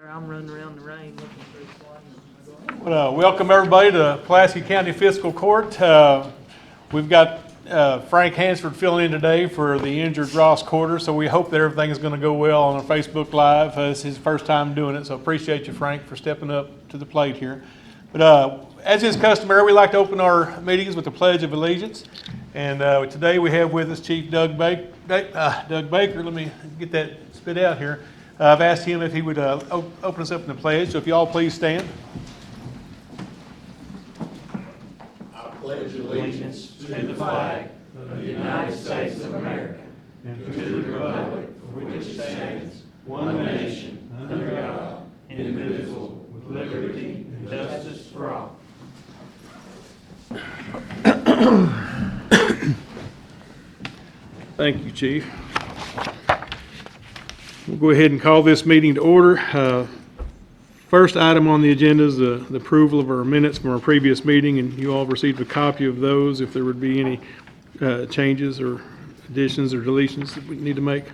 I'm running around the rain looking for his slide. Well, welcome everybody to Pulaski County Fiscal Court. We've got Frank Hansford filling in today for the injured Ross Quarter, so we hope that everything is going to go well on our Facebook Live. It's his first time doing it, so appreciate you, Frank, for stepping up to the plate here. But as is customary, we like to open our meetings with the Pledge of Allegiance. And today we have with us Chief Doug Baker. Let me get that spit out here. I've asked him if he would open us up in the pledge, so if you all please stand. I pledge allegiance to the flag of the United States of America and to the republic for which it stands, one nation, under God, indivisible, with liberty and justice for all. Thank you, Chief. We'll go ahead and call this meeting to order. First item on the agenda is the approval of our minutes from our previous meeting, and you all received a copy of those if there would be any changes or additions or deletions that we need to make.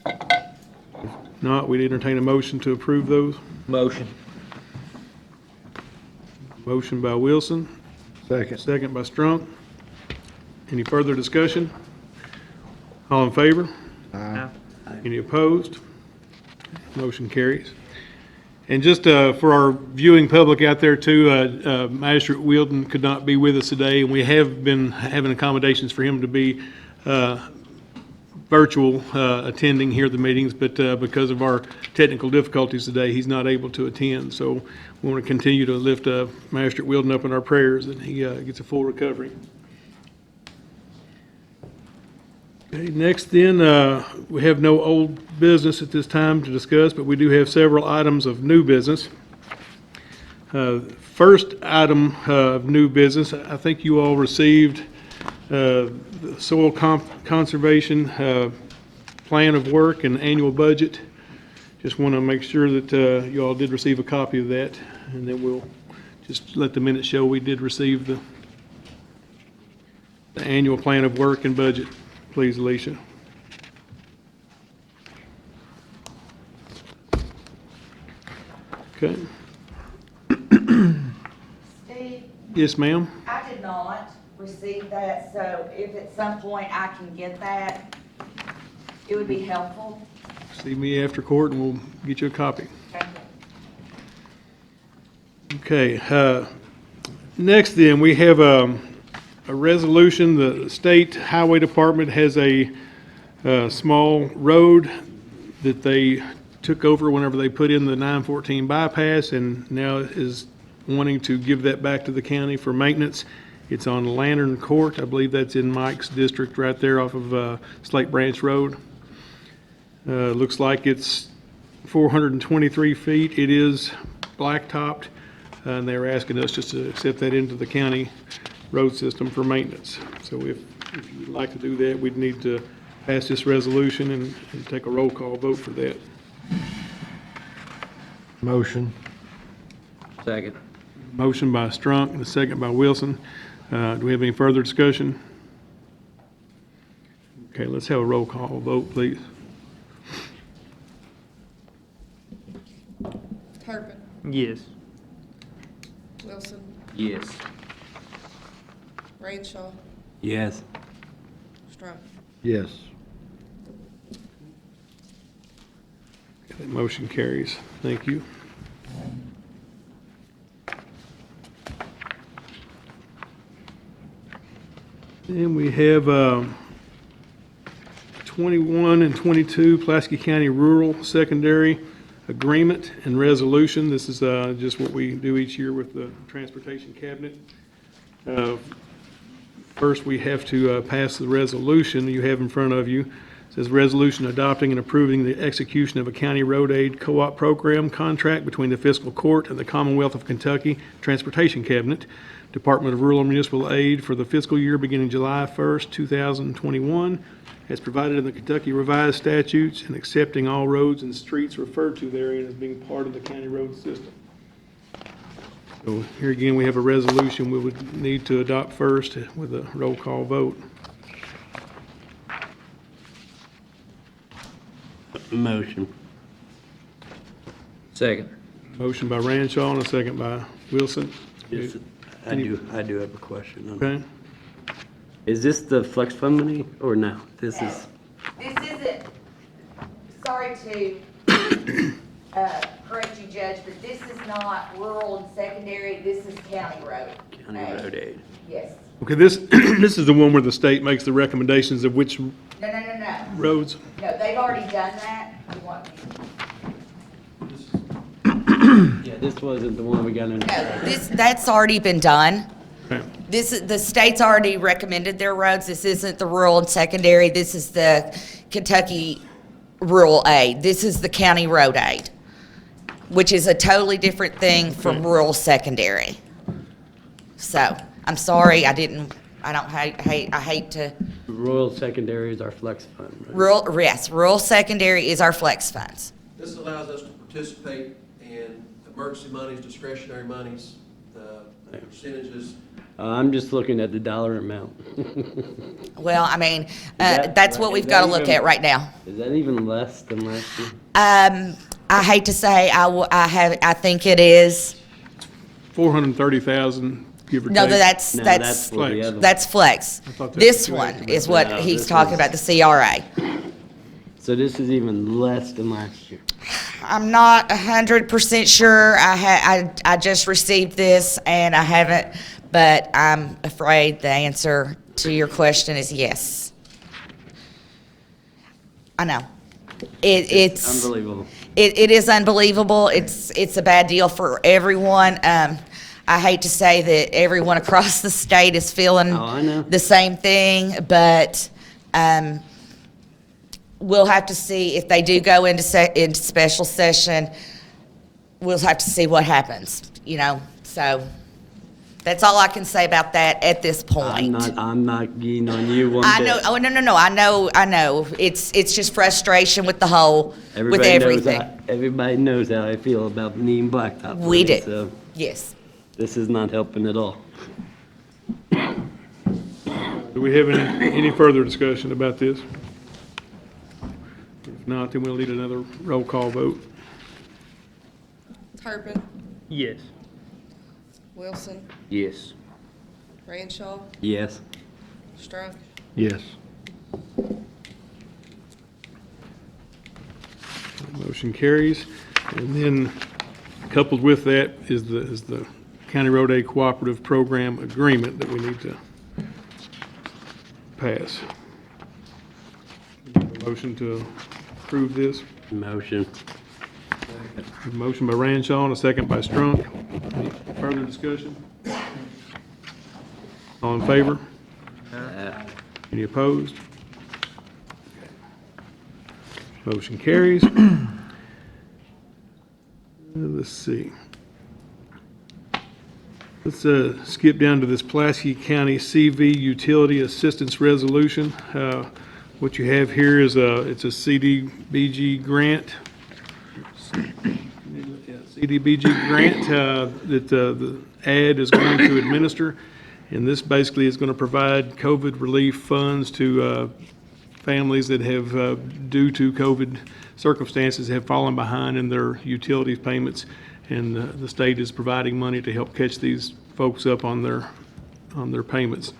If not, we'd entertain a motion to approve those. Motion. Motion by Wilson. Second. Second by Strunk. Any further discussion? All in favor? Aye. Any opposed? Motion carries. And just for our viewing public out there too, Magistrate Wielden could not be with us today, and we have been having accommodations for him to be virtual attending here at the meetings, but because of our technical difficulties today, he's not able to attend. So we want to continue to lift Magistrate Wielden up in our prayers that he gets a full recovery. Okay, next then, we have no old business at this time to discuss, but we do have several items of new business. First item of new business, I think you all received the soil conservation plan of work and annual budget. Just want to make sure that you all did receive a copy of that, and then we'll just let the minutes show we did receive the annual plan of work and budget. Please, Alicia. Okay. Steve, Yes, ma'am. I did not receive that, so if at some point I can get that, it would be helpful. See me after court and we'll get you a copy. Okay. Next then, we have a resolution. The State Highway Department has a small road that they took over whenever they put in the 914 bypass, and now is wanting to give that back to the county for maintenance. It's on Lantern Court. I believe that's in Mike's district right there off of Slate Branch Road. Looks like it's 423 feet. It is blacktopped, and they're asking us just to accept that into the county road system for maintenance. So if you would like to do that, we'd need to pass this resolution and take a roll call vote for that. Motion. Second. Motion by Strunk and a second by Wilson. Do we have any further discussion? Okay, let's have a roll call vote, please. Turpin, Yes. Wilson, Yes. Rachel, Yes. Strunk. Yes. Okay, that motion carries. Thank you. And we have 21 and 22 Pulaski County Rural Secondary Agreement and Resolution. This is just what we do each year with the Transportation Cabinet. First, we have to pass the resolution you have in front of you. It says resolution adopting and approving the execution of a county road aid co-op program contract between the Fiscal Court and the Commonwealth of Kentucky Transportation Cabinet, Department of Rural and Municipal Aid for the fiscal year beginning July 1st, 2021, as provided in the Kentucky Revised Statutes, and accepting all roads and streets referred to therein as being part of the county road system. So here again, we have a resolution we would need to adopt first with a roll call vote. Motion. Second. Motion by Ranshaw and a second by Wilson. Yes, I do have a question. Okay. Is this the flex fund money or no? This is, This isn't, sorry to correct you, Judge, but this is not rural and secondary, this is county road. county road aid. Yes. Okay, this, this is the one where the state makes the recommendations of which No, no, no, no. roads. No, they've already done that. You want me? Yeah, this wasn't the one we got in. No, that's already been done. Okay. This is, the state's already recommended their roads. This isn't the rural and secondary. This is the Kentucky rural aid. This is the county road aid, which is a totally different thing from rural secondary. So, I'm sorry, I hate to, Rural secondary is our flex fund, right? rural secondary is our flex funds. This allows us to participate in emergency monies, discretionary monies, the percentages. I'm just looking at the dollar amount. Well, I mean, that that's right? what Is we've that got to look even- at right now. Is that even less than last year? I hate to say, I think it is. 430,000, give or take. No, that's No, that's for the Flex. other one. that's flex. thought that's This what you one asked is about. what No, he's this talking was- about, the CRA. So this is even less than last year. I'm not 100% sure. I just received this and I haven't, but I'm afraid the answer to your question is yes. I know. It's Unbelievable. It is unbelievable. It's a bad deal for everyone. I hate to say that everyone across the state is feeling Oh, I know. the same thing, but we'll have to see if they do go into special session. We'll have to see what happens, you know. So that's all I can say about that at this point. I'm not getting on you one I bit. know. Oh no. I know. It's just frustration with the whole, with everything. Everybody knows how I feel about needing blacktop. We money, do. So Yes. this is not helping at all. Do we have any further discussion about this? If not, then we'll need another roll call vote. Turpin, Yes. Wilson, Yes. Ranshaw, Yes. Strunk, Yes. Motion carries. And then coupled with that is the County Road Aid Cooperative Program Agreement that we need to pass. Motion to approve this. Motion. A motion by Ranshaw and a second by Strunk. Any further discussion? All in favor? Any opposed? Motion carries. Let's see. Let's skip down to this Pulaski County CV Utility Assistance Resolution. What you have here is it's a CDBG grant. CDBG grant that the ad is going to administer. And this basically is going to provide COVID relief funds to families that have, due to COVID circumstances, have fallen behind in their utilities payments. And the state is providing money to help catch these folks up on their payments.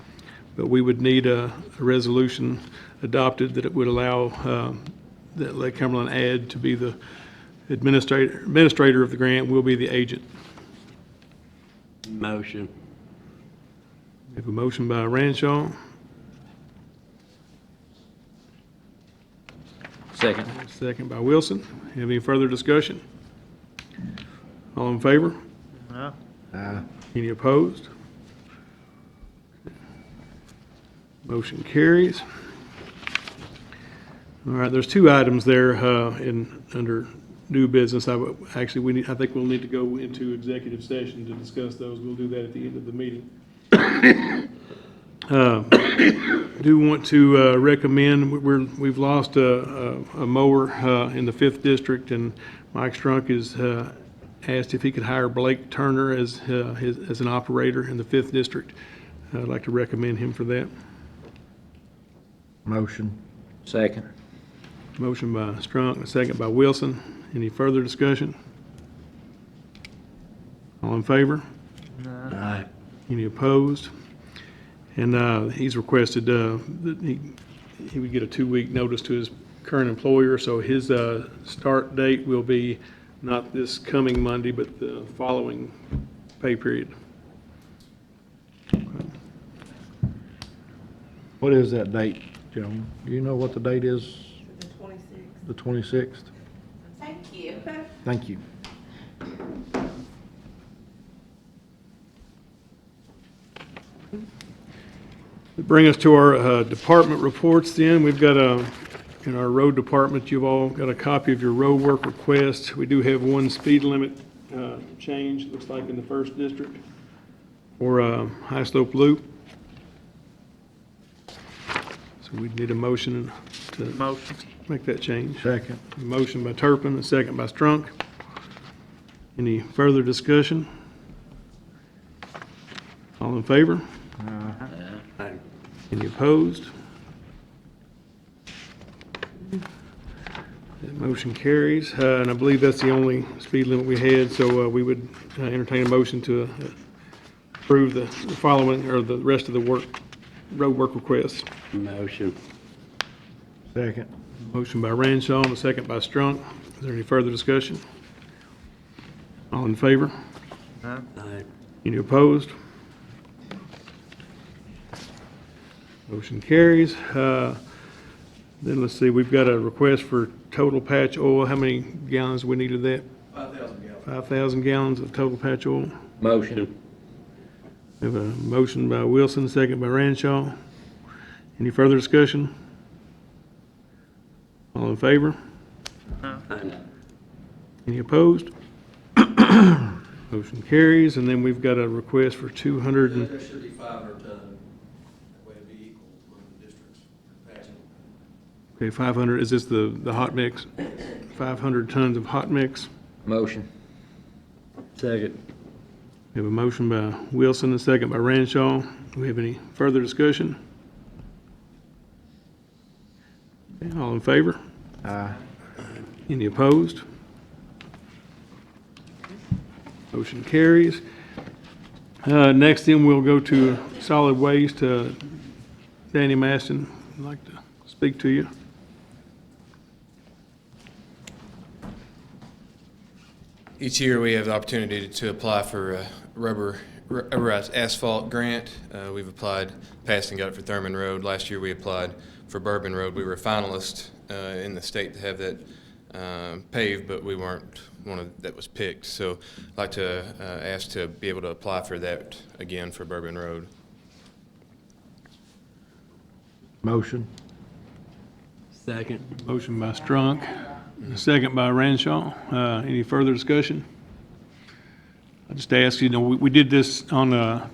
But we would need a resolution adopted that it would allow that Lake Cumberland ad to be the administrator of the grant, will be the agent. Motion. We have a motion by Ranshaw, Second. second by Wilson. Have any further discussion? All in favor? Aye. Any opposed? Motion carries. All right, there's two items there under new business. I think we'll need to go into executive session to discuss those. We'll do that at the end of the meeting. Do want to recommend, we've lost a mower in the 5th District, and Mike Strunk is asked if he could hire Blake Turner as an operator in the 5th District. I'd like to recommend him for that. Motion. Second. Motion by Strunk, a second by Wilson. Any further discussion? All in favor? Aye. Any opposed? And he's requested that he would get a 2-week notice to his current employer, so his start date will be not this coming Monday, but the following pay period. What is that date, gentlemen? Do you know what the date is? The 26th. The 26th? Thank you. Thank you. Bring us to our department reports then. We've got in our road department, you've all got a copy of your road work request. We do have one speed limit change, looks like in the first district, for high slope loop. So we need a motion to Motion. make that change. Second. A motion by Turpin, a second by Strunk. Any further discussion? All in favor? Aye. Any opposed? That motion carries, and I believe that's the only speed limit we had, so we would entertain a motion to approve the following, or the rest of the road work requests. Motion. Second. Motion by Ranshaw and a second by Strunk. Is there any further discussion? All in favor? Aye. Any opposed? Motion carries. Then let's see, we've got a request for total patch oil. How many gallons we need of that? 5,000 gallons. 5,000 gallons of total patch oil. Motion. We have a motion by Wilson, second by Ranshaw. Any further discussion? All in favor? Aye. Any opposed? Motion carries. And then we've got a request for 200 and, There should be 500 ton. That way it'd be equal among the districts patching. okay, 500, is this the hot mix? 500 tons of hot mix. Motion. Second. We have a motion by Wilson, a second by Ranshaw. Do we have any further discussion? Okay, all in favor? Aye. Any opposed? Motion carries. Next then, we'll go to solid waste. Danny Maston, I'd like to speak to you. Each year, we have the opportunity to apply for a rubberized asphalt grant. We've applied, passed and got it for Thurman Road. Last year, we applied for Bourbon Road. We were a finalist in the state to have that paved, but we weren't one that was picked. So I'd like to ask to be able to apply for that again for Bourbon Road. Motion. Second. Motion by Strunk, a second by Ranshaw. Any further discussion? I just ask, we did this on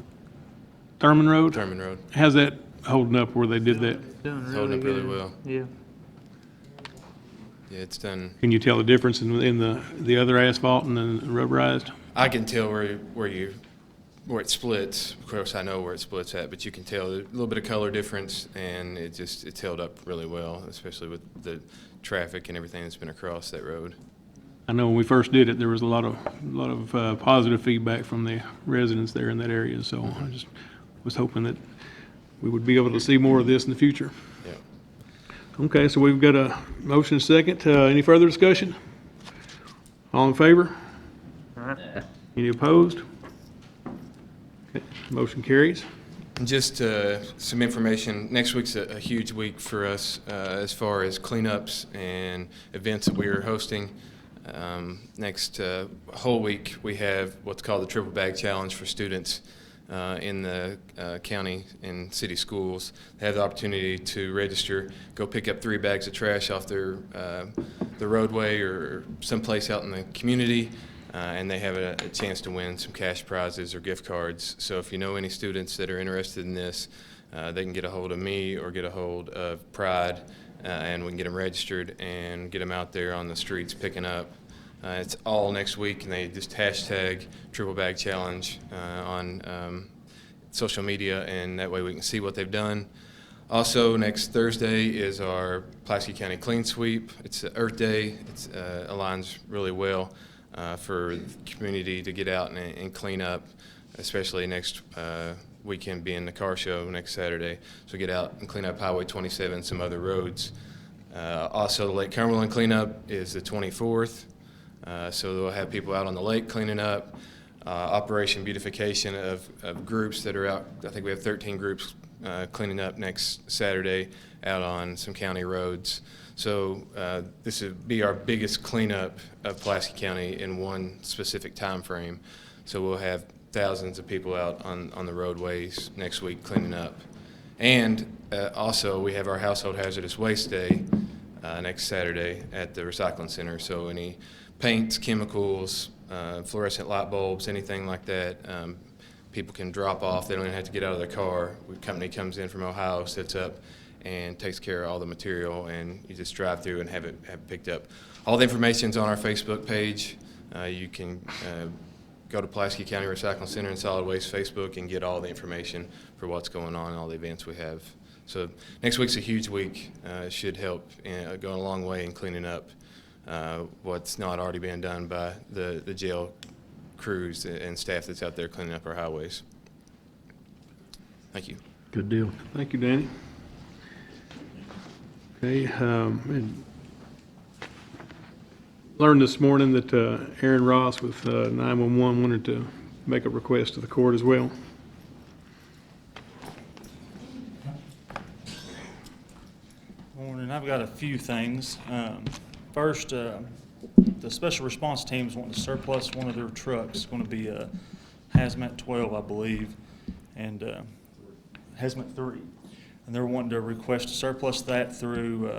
Thurman Road. Thurman Road. How's that holding up where they did that? Doing It's holding up really well. Yeah. Yeah, it's done. Can you tell the difference in the other asphalt and the rubberized? I can tell where it splits. Of course, I know where it splits at, but you can tell a little bit of color difference, and it's held up really well, especially with the traffic and everything that's been across that road. I know when we first did it, there was a lot of positive feedback from the residents there in that area, so I just was hoping that we would be able to see more of this in the future. Yeah. Okay, so we've got a motion second. Any further discussion? All in favor? Any opposed? Okay, motion carries. And just some information, next week's a huge week for us as far as cleanups and events that we are hosting. Next whole week, we have what's called the Triple Bag Challenge for students in the county and city schools. They have the opportunity to register, go pick up 3 bags of trash off the roadway or someplace out in the community, and they have a chance to win some cash prizes or gift cards. So if you know any students that are interested in this, they can get a hold of me or get a hold of Pride, and we can get them registered and get them out there on the streets picking up. It's all next week, and they just hashtag Triple Bag Challenge on social media, and that way we can see what they've done. Also, next Thursday is our Pulaski County Clean Sweep. It's Earth Day. It aligns really well. for the community to get out and clean up, especially next weekend being the car show next Saturday. So get out and clean up Highway 27 and some other roads. Also, the Lake Cumberland cleanup is the 24th. So they'll have people out on the lake cleaning up. Operation beautification of groups that are out. I think we have 13 groups cleaning up next Saturday out on some county roads. So this would be our biggest cleanup of Pulaski County in one specific time frame. So we'll have thousands of people out on the roadways next week cleaning up. And also we have our Household Hazardous Waste Day next Saturday at the recycling center. So any paints, chemicals, fluorescent light bulbs, anything like that, people can drop off. They don't even have to get out of their car. The company comes in from Ohio, sets up, and takes care of all the material, and you just drive through and have it picked up. All the information's on our Facebook page. You can go to Pulaski County Recycling Center and Solid Waste Facebook and get all the information for what's going on and all the events we have. So next week's a huge week. It should help go a long way in cleaning up what's not already being done by the jail crews and staff that's out there cleaning up our highways. Thank you. Good deal. Thank you, Danny. Okay, and learned this morning that Aaron Ross with 911 wanted to make a request to the court as well. Morning. I've got a few things. First, the special response team's wanting to surplus one of their trucks. It's going to be a Hazmat 12, I believe, and Hazmat 3. And they're wanting to request to surplus that through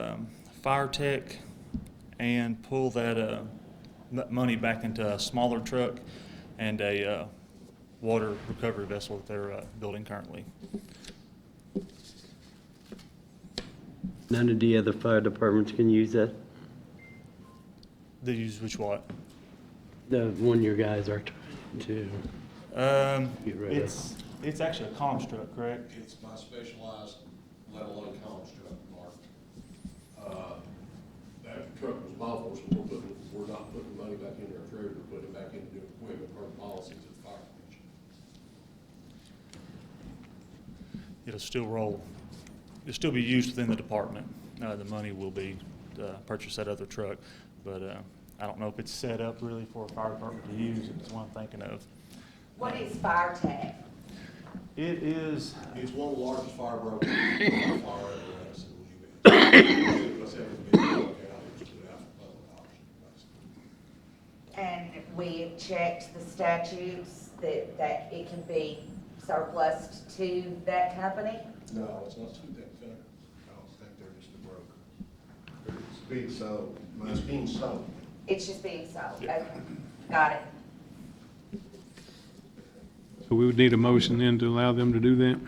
Fire Tech and pull that money back into a smaller truck and a water recovery vessel that they're building currently. None of the other fire departments can use that? They use which what? The one your guys are trying to get rid of. It's actually a comms truck, correct? It's my specialized, let alone comms truck, Mark. That truck was my force, and we're not putting money back into our treasury, we're putting it back into equipment per policies of the fire commission. It'll still roll. It'll still be used within the department. The money will be to purchase that other truck, but I don't know if it's set up really for a fire department to use. It's one I'm thinking of. What is Fire Tech? It is. It's one of the largest fire brokers, fire apparatus in the U.S. And we have checked the statutes that it can be surplused to that company? No, it's not too that company. I don't think they're just a broker. It's being sold. It's being sold. It's just being sold? Okay, got it. So we would need a motion then to allow them to do that?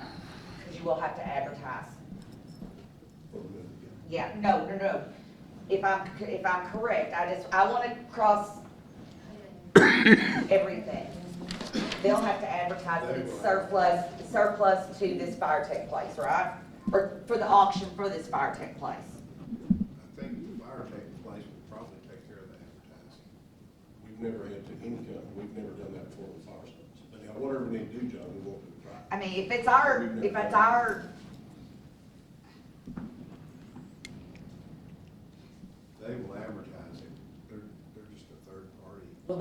Because you will have to advertise. Yeah, no. If I'm correct, I want to cross everything. They'll have to advertise that it's surplus to this Fire Tech place, right? Or for the auction for this Fire Tech place. I think the fire tech place will probably take care of the advertising. We've never had to income, we've never done that before with fire stations. But now, whatever we need to do, John, we won't do it right. I mean, if it's our, They will advertise it. They're just a third party. will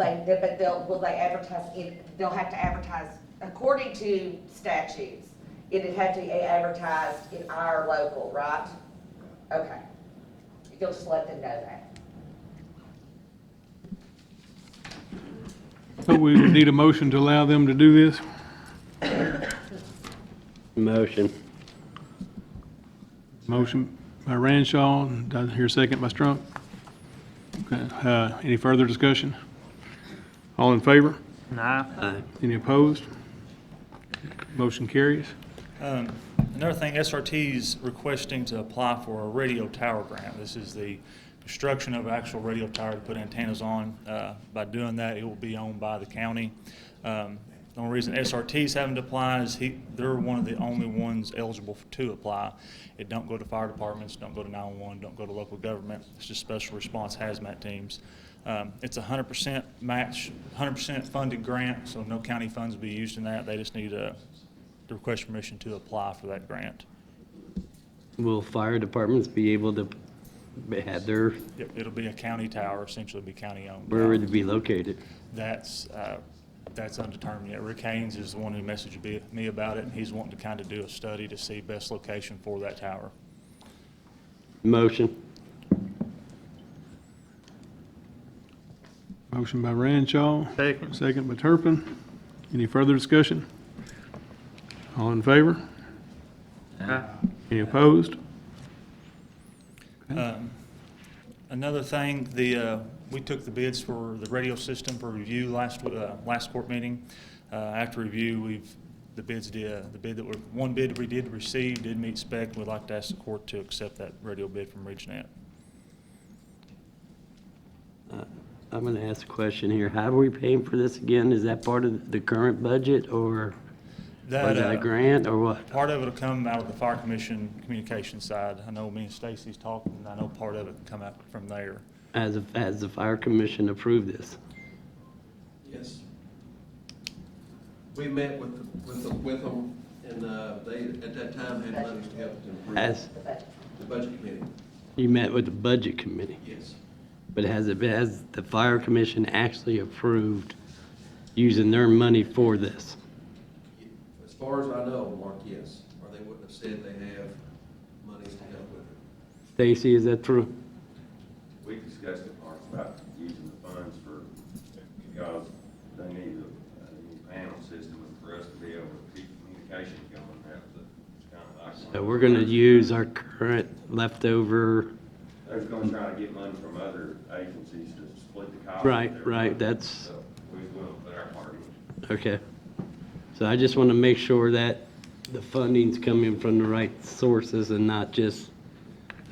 they advertise it? They'll have to advertise, according to statutes, it'd have to be advertised in our local, right? Okay. You'll just let them know that. So we would need a motion to allow them to do this? Motion. Motion by Ranshaw, doesn't hear a second by Strunk. Okay, any further discussion? All in favor? Aye. Any opposed? Motion carries. Another thing, SRT's requesting to apply for a radio tower grant. This is the construction of an actual radio tower to put antennas on. By doing that, it will be owned by the county. The only reason SRT's having to apply is they're one of the only ones eligible to apply. It don't go to fire departments, don't go to 911, don't go to local government. It's just special response hazmat teams. It's a 100% match, 100% funded grant, so no county funds will be used in that. They just need to request permission to apply for that grant. Will fire departments be able to have their, Yep, it'll be a county tower, essentially be county owned. where would it be located? That's undetermined yet. Rick Haynes is the one who messaged me about it, and he's wanting to kind of do a study to see best location for that tower. Motion. Motion by Ranshaw. Second. Second by Turpin. Any further discussion? All in favor? Any opposed? Another thing, we took the bids for the radio system for review last court meeting. After review, the one bid we did receive did meet spec. We'd like to ask the court to accept that radio bid from RegNet. I'm going to ask a question here. How are we paying for this again? Is that part of the current budget, or was that a grant, or what? Part of it will come out of the Fire Commission communication side. I know me and Stacy's talking, and I know part of it can come out from there. Has the fire commission approved this? Yes. We met with them, and they, at that time, had money to help to improve the budget committee. You met with the budget committee, Yes. but has the fire commission actually approved using their money for this? As far as I know, Mark, yes. Or they wouldn't have said they have monies to help with it. Stacy, is that true? We discussed it, Mark, about using the funds because they need a new panel system for us to be able to keep communication going. That was kind of like. So we're going to use our current leftover. They're going to try to get money from other agencies to split the cost. Right, that's. So we will put our part in. Okay. So I just want to make sure that the funding's coming from the right sources and not just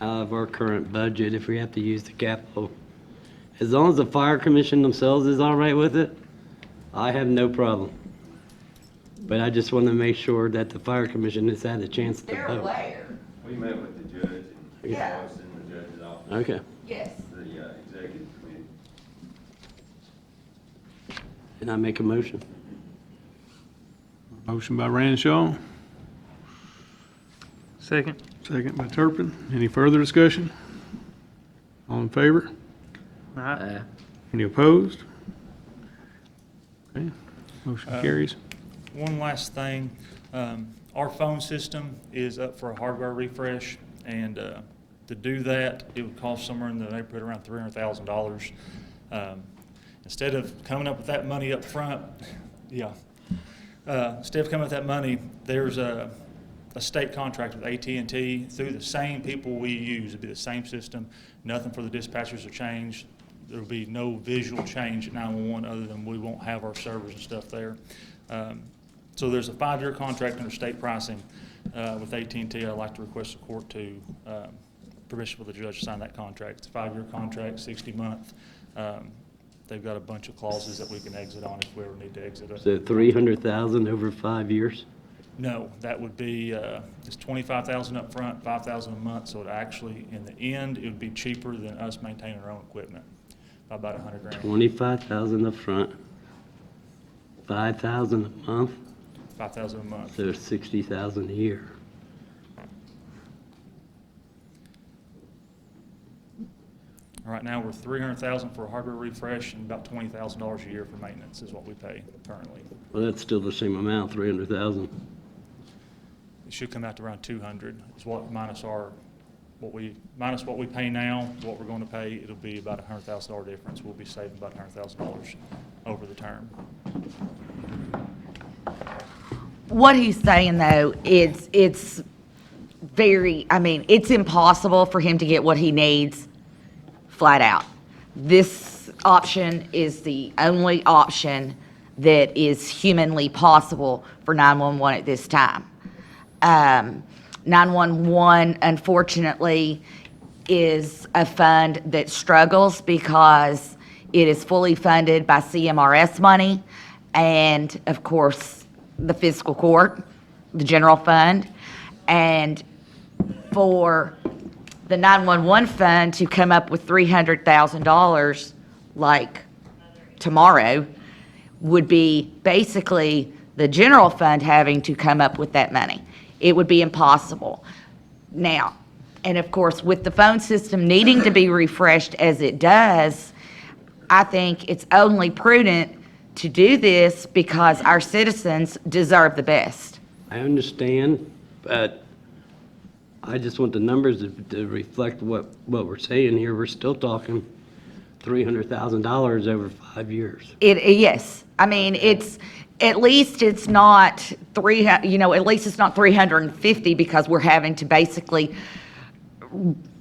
out of our current budget if we have to use the capital. As long as the fire commission themselves is all right with it, I have no problem. But I just want to make sure that the fire commission has had a chance to They're vote. aware. We met with the judge and Yeah. was in the judge's office. Okay. Yes. The executive committee. And I make a motion. Motion by Ranshaw. Second. Second by Turpin. Any further discussion? All in favor? Any opposed? Okay, motion carries. One last thing, our phone system is up for a hardware refresh, and to do that, it would cost somewhere in the neighborhood around $300,000. Instead of coming up with that money up front, instead of coming up with that money, there's a state contract with AT&T through the same people we use. It'd be the same system. Nothing for the dispatchers will change. There'll be no visual change at 911 other than we won't have our servers and stuff there. So there's a 5-year contract under state pricing with AT&T. I'd like to request the court to permission for the judge to sign that contract. It's a 5-year contract, 60-month. They've got a bunch of clauses that we can exit on if we ever need to exit it. So 300,000 over 5 years? No, that would be, it's $25,000 up front, $5,000 a month, so it actually, in the end, it would be cheaper than us maintaining our own equipment, by about $100,000. 25,000 up front, 5,000 a month, $5,000 a month. so 60,000 a year. Right now, we're $300,000 for a hardware refresh and about $20,000 a year for maintenance is what we pay currently. Well, that's still the same amount, 300,000. It should come out to around 200 is what minus what we pay now, what we're going to pay, it'll be about a $100,000 difference. We'll be saving about $100,000 over the term. What he's saying, though, it's very, it's impossible for him to get what he needs flat out. This option is the only option that is humanly possible for 911 at this time. 911, unfortunately, is a fund that struggles because it is fully funded by CMRS money and, of course, the fiscal court, the general fund. And for the 911 fund to come up with $300,000 like tomorrow, would be basically the general fund having to come up with that money. It would be impossible. Now, and of course, with the phone system needing to be refreshed as it does, I think it's only prudent to do this because our citizens deserve the best. I understand, but I just want the numbers to reflect what we're saying here. We're still talking $300,000 over 5 years. Yes, I mean, at least it's not at least it's not 350 because we're having to basically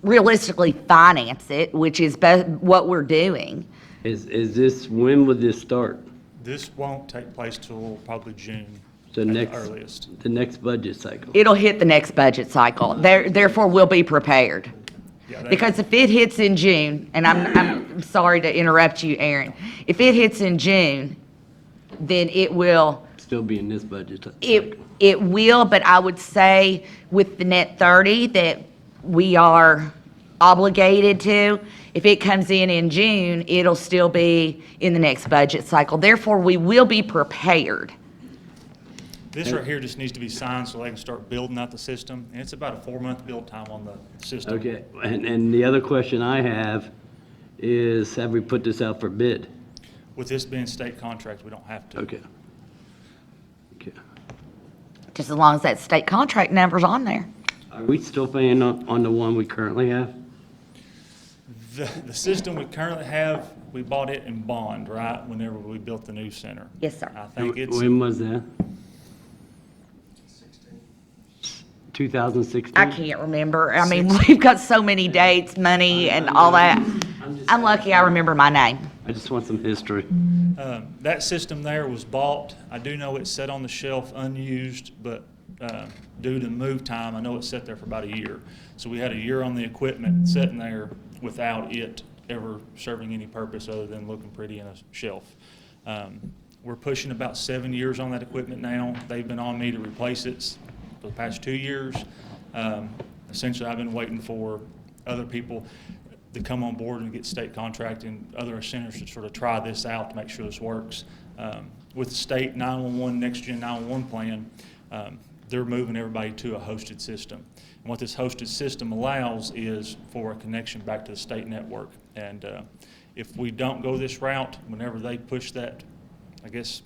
realistically finance it, which is what we're doing. Is this, when would this start? This won't take place till probably June The at the next, earliest. the next budget cycle? It'll hit the next budget cycle. Therefore, we'll be prepared. Yeah, Because if it hits in June, and I'm sorry to interrupt you, Aaron, if it hits in June, then it will, Still be in this budget cycle. it will, but I would say with the net 30 that we are obligated to, if it comes in June, it'll still be in the next budget cycle. Therefore, we will be prepared. This right here just needs to be signed so they can start building out the system. And it's about a 4-month build time on the system. Okay, and the other question I have is, have we put this out for bid? With this being state contracts, we don't have to. Okay. Okay. Just as long as that state contract number's on there. Are we still paying on the one we currently have? The system we currently have, we bought it in bond, right, whenever we built the new center. Yes, sir. I think it's, When was that? 2016? I can't remember. I mean, we've got so many dates, money, and all that. I'm lucky I remember my name. I just want some history. that system there was bought. I do know it's set on the shelf unused, but due to move time, I know it's sat there for about a year. So we had a year on the equipment sitting there without it ever serving any purpose other than looking pretty in a shelf. We're pushing about 7 years on that equipment now. They've been on me to replace it for the past 2 years. Essentially, I've been waiting for other people to come on board and get state contract and other centers to sort of try this out to make sure this works. With the state 911, Next Gen 911 plan, they're moving everybody to a hosted system. And what this hosted system allows is for a connection back to the state network. And if we don't go this route, whenever they push that, I guess,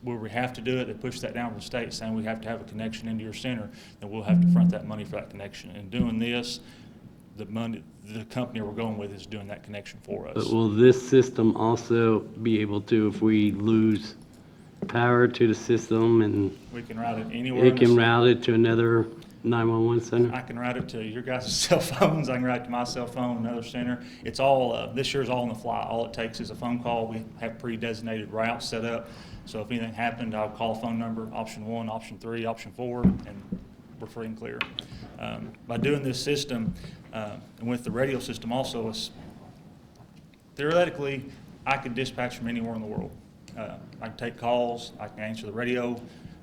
where we have to do it, they push that down to the state saying we have to have a connection into your center, then we'll have to front that money for that connection. And doing this, the company we're going with is doing that connection for us. But will this system also be able to, if we lose power to the system and We can route it anywhere. it can route it to another 911 center? I can route it to your guys' cell phones. I can route it to my cell phone, another center. It's all, this year's all on the fly. All it takes is a phone call. We have pre-designated routes set up. So if anything happened, I'll call phone number, option 1, option 3, option 4, and we're free and clear. By doing this system, and with the radio system also, it's, theoretically, I could dispatch from anywhere in the world. I can take calls, I can answer the radio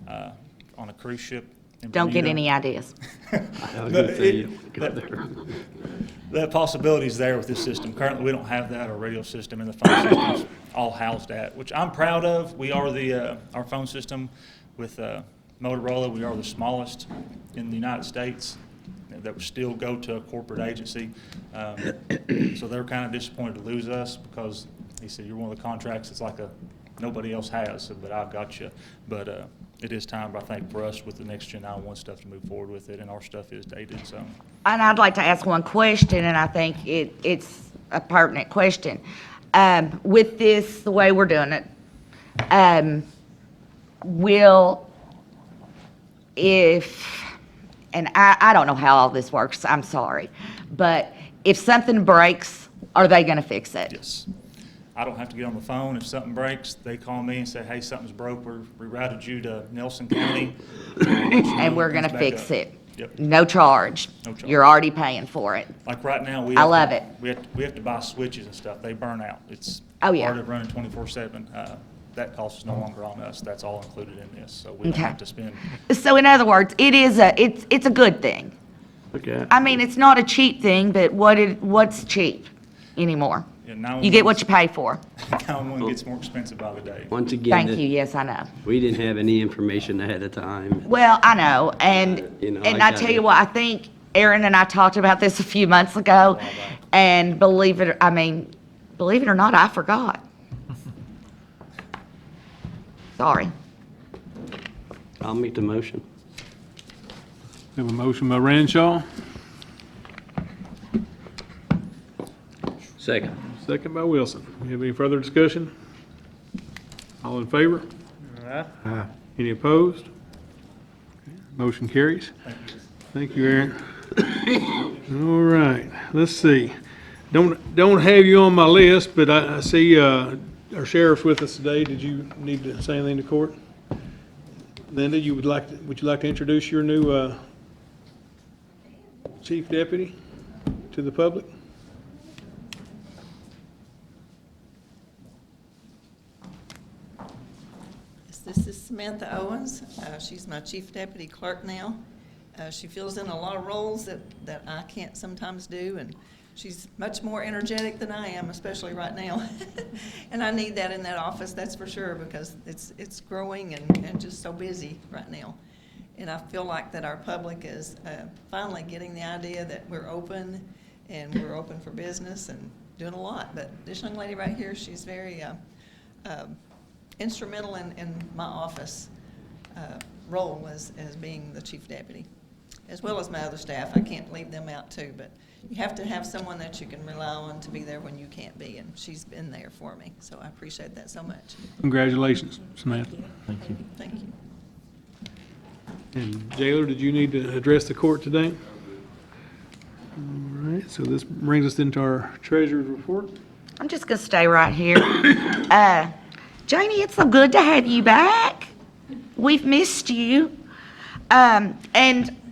on a cruise ship. in Don't get Bermuda. any ideas. I was gonna say, you go there. That possibility is there with this system. Currently, we don't have that, our radio system and the phone system's all housed at, which I'm proud of. We are our phone system with Motorola, we are the smallest in the United States that would still go to a corporate agency. So they're kind of disappointed to lose us because he said, you're one of the contracts that's like nobody else has, but I've got you. But it is time, I think, for us with the Next Gen 911 stuff to move forward with it, and our stuff is dated, so. And I'd like to ask one question, and I think it's a pertinent question. With this, the way we're doing it, and I don't know how all this works, I'm sorry, but if something breaks, are they going to fix it? Yes. I don't have to get on the phone. If something breaks, they call me and say, hey, something's broke. We routed you to Nelson County. And we're going to fix it? Yep. No charge? No charge. You're already paying for it? Like right now, I love it. We have to buy switches and stuff. They burn out. It's Oh, yeah. part of running 24/7. That cost is no longer on us. That's all included in this. So we don't Okay. have to spend. So in other words, it's a good thing. Okay. I mean, it's not a cheap thing, but what's cheap anymore? Yeah, 911 You get what you pay for. 911 gets more expensive by the day. Once again, Thank you, yes, I know. we didn't have any information ahead of time. Well, I know, and, You know, and I I got tell it. you what, I think Aaron and I talked about this a few months ago, and believe it or not, I forgot. Sorry. I'll make the motion. We have a motion by Ranshaw, Second. second by Wilson. We have any further discussion? All in favor? Aye. Any opposed? Okay, motion carries. Thank you, Aaron. All right, let's see. Don't have you on my list, but I see our sheriff's with us today. Did you need to say anything to court? Linda, would you like to introduce your new chief deputy to the public? This is Samantha Owens. She's my chief deputy clerk now. She fills in a lot of roles that I can't sometimes do, and she's much more energetic than I am, especially right now. And I need that in that office, that's for sure, because it's growing and just so busy right now. And I feel like that our public is finally getting the idea that we're open, and we're open for business and doing a lot. But this young lady right here, she's very instrumental in my office role as being the chief deputy, as well as my other staff. I can't leave them out too, but you have to have someone that you can rely on to be there when you can't be, and she's been there for me, so I appreciate that so much. Congratulations, Samantha. Thank you. Thank you. And Jailer, did you need to address the court today? All right, so this brings us into our treasurer's report. I'm just gonna stay right here. Janie, it's so good to have you back. We've missed you. And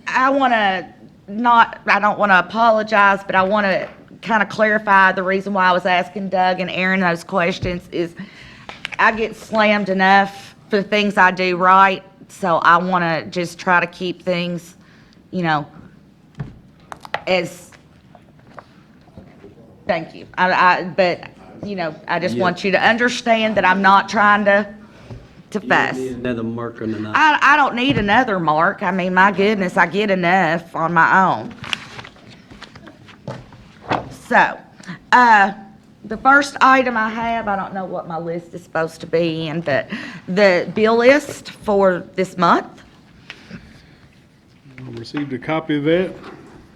I don't want to apologize, but I want to kind of clarify the reason why I was asking Doug and Aaron those questions is I get slammed enough for the things I do right, so I want to just try to keep things, as, thank you. But I just want you to understand that I'm not trying to fuss. You need another mark on the knife. I don't need another mark. I mean, my goodness, I get enough on my own. So, the first item I have, I don't know what my list is supposed to be in, but the bill list for this month. I received a copy of that.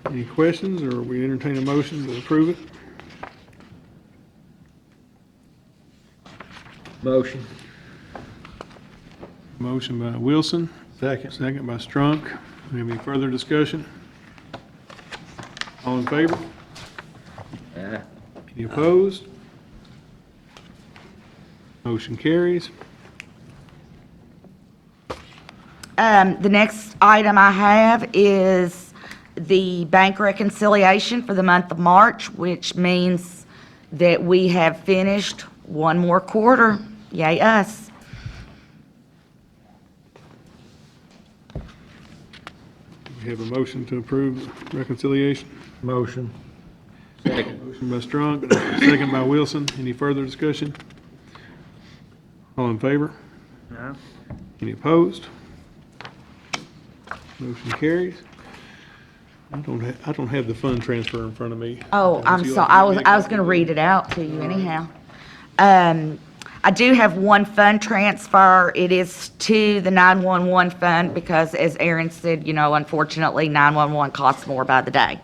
Any questions, or we entertain a motion to approve it? Motion. Motion by Wilson, Second. second by Strunk. Any further discussion? All in favor? Aye. Any opposed? Motion carries. The next item I have is the bank reconciliation for the month of March, which means that we have finished one more quarter. Yay us. We have a motion to approve reconciliation. Motion. Motion by Strunk, second by Wilson. Any further discussion? All in favor? No. Any opposed? Motion carries. I don't have the fund transfer in front of me. Oh, I'm Would you sorry. like to give me a I was copy going to of read it? it out to you anyhow. I do have one fund transfer. It is to the 911 fund because, as Aaron said, unfortunately, 911 costs more by the day.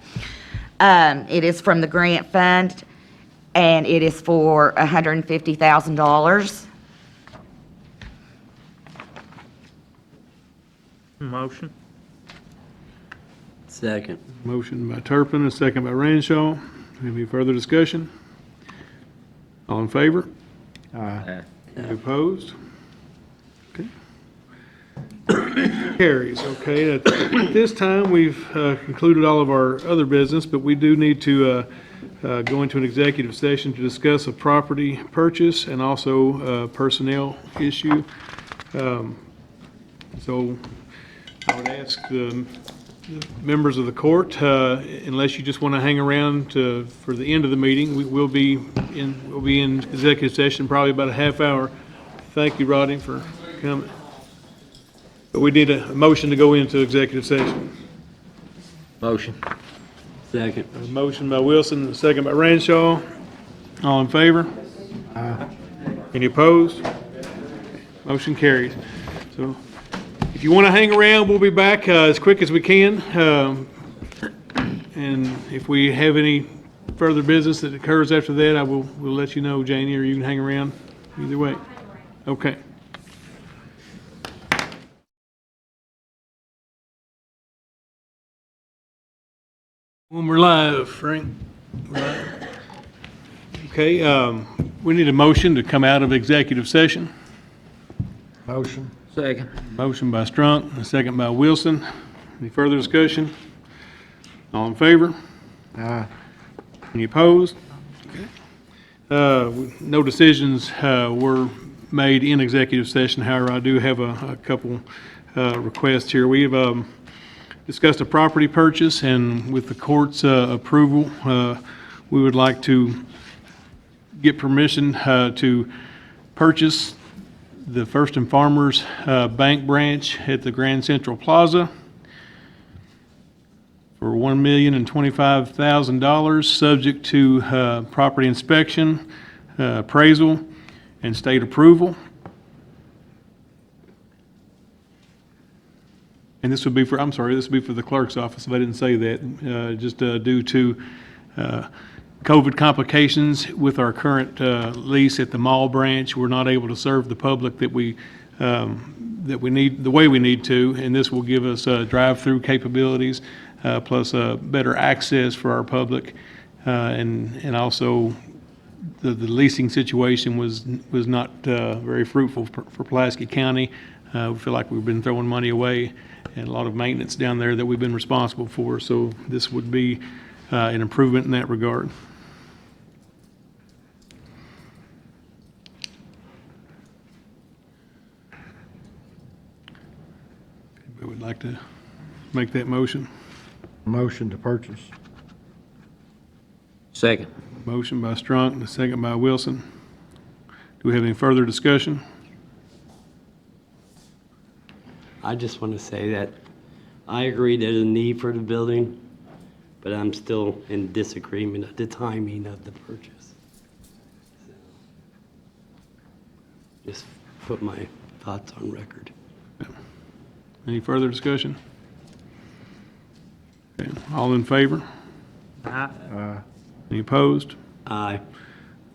It is from the grant fund, and it is for $150,000. Motion. Second. Motion by Turpin, a second by Ranshaw. Any further discussion? All in favor? Aye. Any opposed? Okay. Carries, okay. At this time, we've concluded all of our other business, but we do need to go into an executive session to discuss a property purchase and also a personnel issue. So I would ask the members of the court, unless you just want to hang around for the end of the meeting, we will be we'll be in executive session probably about a half hour. Thank you, Rodney, for coming. But we need a motion to go into executive session. Motion. Second. A motion by Wilson, a second by Ranshaw. All in favor? Any opposed? Motion carries. So if you want to hang around, we'll be back as quick as we can. And if we have any further business that occurs after that, we'll let you know, Janie, or you can hang around. Either way. Okay. When we're live, Frank. We're live. Okay, we need a motion to come out of executive session. Motion. Second. Motion by Strunk, a second by Wilson. Any further discussion? All in favor? Aye. Any opposed? Okay. No decisions were made in executive session. However, I do have a couple requests here. We have discussed a property purchase, and with the court's approval, we would like to get permission to purchase the First and Farmers Bank branch at the Grand Central Plaza for $1,025,000, subject to property inspection, appraisal, and state approval. And this would be for, I'm sorry, this would be for the clerk's office, if I didn't say that, just due to COVID complications with our current lease at the mall branch. We're not able to serve the public that we need, the way we need to, and this will give us drive-through capabilities, plus better access for our public, and also the leasing situation was not very fruitful for Pulaski County. We feel like we've been throwing money away and a lot of maintenance down there that we've been responsible for. So this would be an improvement in that regard. Anybody would like to make that motion? Motion to purchase. Second. Motion by Strunk and a second by Wilson. Do we have any further discussion? I just want to say that I agree there's a need for the building, but I'm still in disagreement of the timing of the purchase. So, just put my thoughts on record. Any further discussion? Okay, all in favor? Aye. Any opposed? Aye.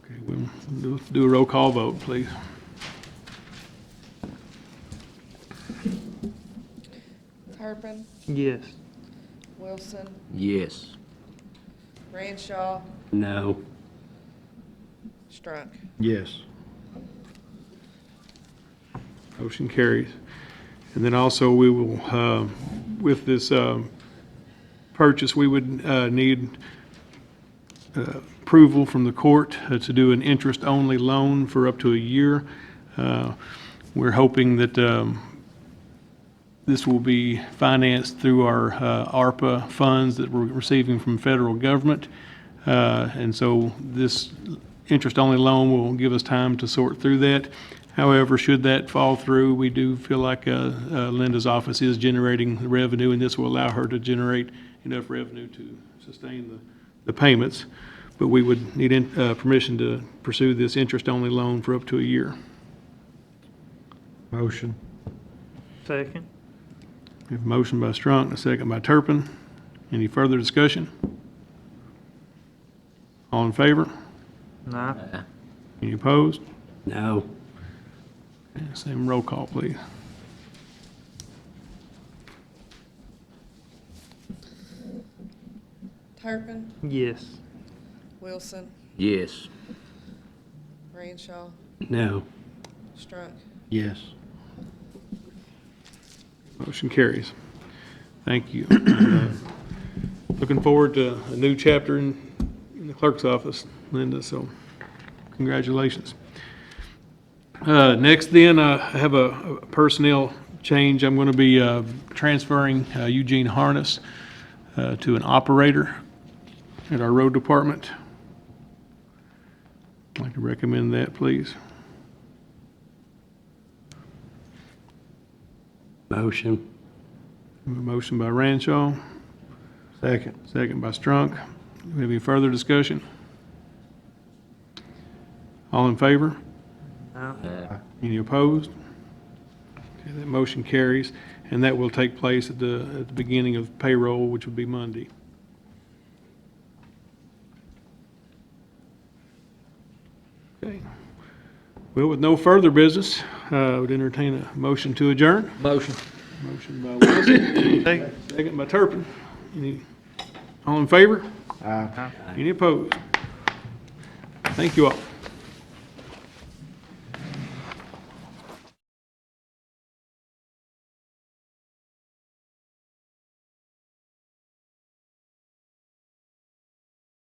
Okay, we'll do a roll call vote, please. Turpin, Yes. Wilson, Yes. Ranshaw, No. Strunk. Yes. Motion carries. And then also, we will, with this purchase, we would need approval from the court to do an interest-only loan for up to a year. We're hoping that this will be financed through our ARPA funds that we're receiving from federal government. And so this interest-only loan will give us time to sort through that. However, should that fall through, we do feel like Linda's office is generating revenue, and this will allow her to generate enough revenue to sustain the payments. But we would need permission to pursue this interest-only loan for up to a year. Motion. Second. We have a motion by Strunk and a second by Turpin. Any further discussion? All in favor? Aye. Any opposed? No. Okay, same roll call, please. Turpin, Yes. Wilson, Yes. Ranshaw, No. Strunk. Yes. Motion carries. Thank you. Looking forward to a new chapter in the clerk's office, Linda, so congratulations. Next then, I have a personnel change. I'm going to be transferring Eugene Harness to an operator at our road department. I'd like to recommend that, please. Motion. A motion by Ranshaw, second by Strunk. Do we have any further discussion? All in favor? Any opposed? Okay, that motion carries, and that will take place at the beginning of payroll, which would be Monday. Okay. Well, with no further business, I would entertain a motion to adjourn. Motion. Motion by Wilson, second by Turpin. All in favor? Aye. Any opposed? Thank you all.